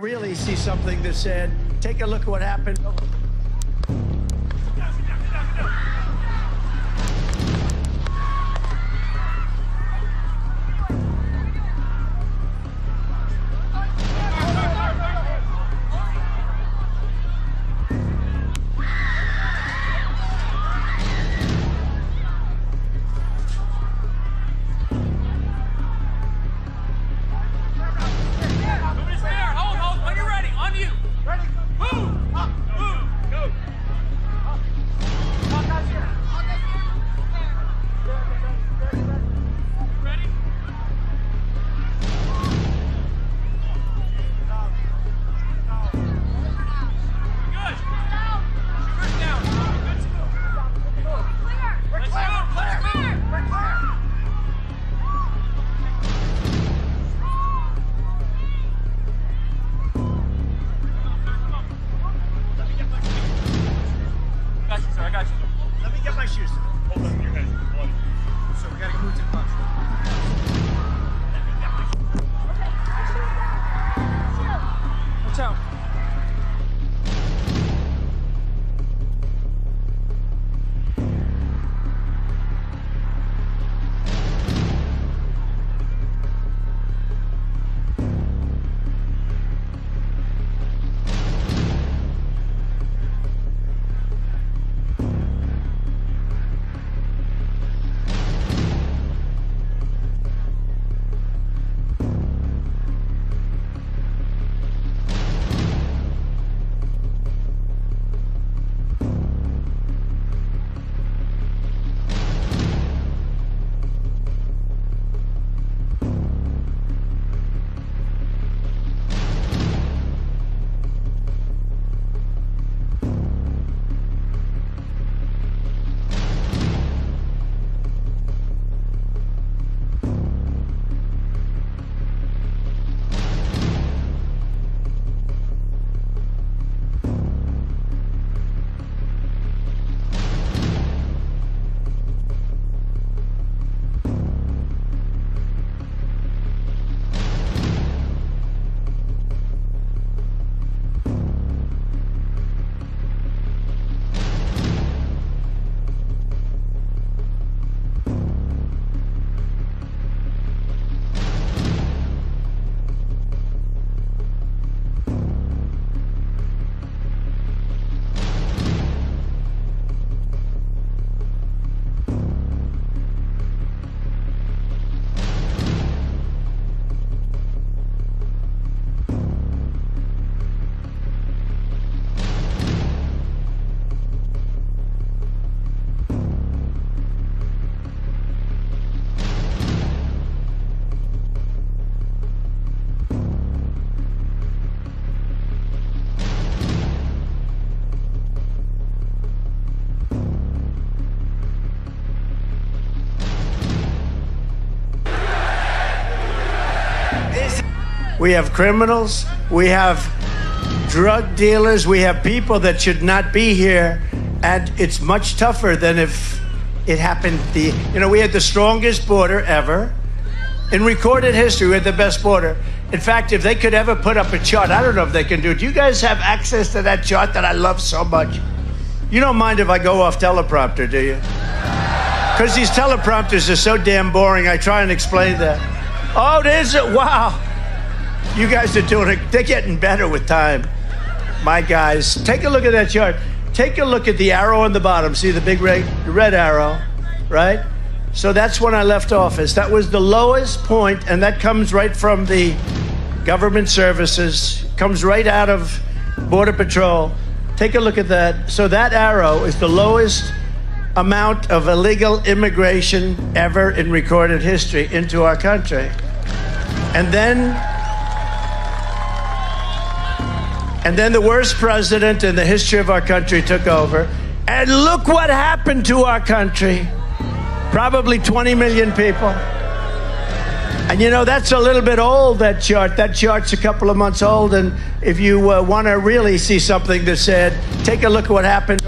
Really see something that said, take a look at what happened. Let me get my shoes. Hold on, your head. So we gotta move to the box. Watch out. We have criminals, we have drug dealers, we have people that should not be here, and it's much tougher than if it happened. We had the strongest border ever. In recorded history, we had the best border. In fact, if they could ever put up a chart, I don't know if they can do it. Do you guys have access to that chart that I love so much? You don't mind if I go off teleprompter, do you? Because these teleprompters are so damn boring, I try and explain that. Oh, there's it, wow. You guys are doing it. They're getting better with time. My guys, take a look at that chart. Take a look at the arrow on the bottom. See the big red arrow, right? So that's when I left office. That was the lowest point, and that comes right from the government services, comes right out of Border Patrol. Take a look at that. So that arrow is the lowest amount of illegal immigration ever in recorded history into our country. And then the worst president in the history of our country took over. And look what happened to our country. Probably 20 million people. And that's a little bit old, that chart. That chart's a couple of months old. And if you want to really see something that said, take a look at what happened.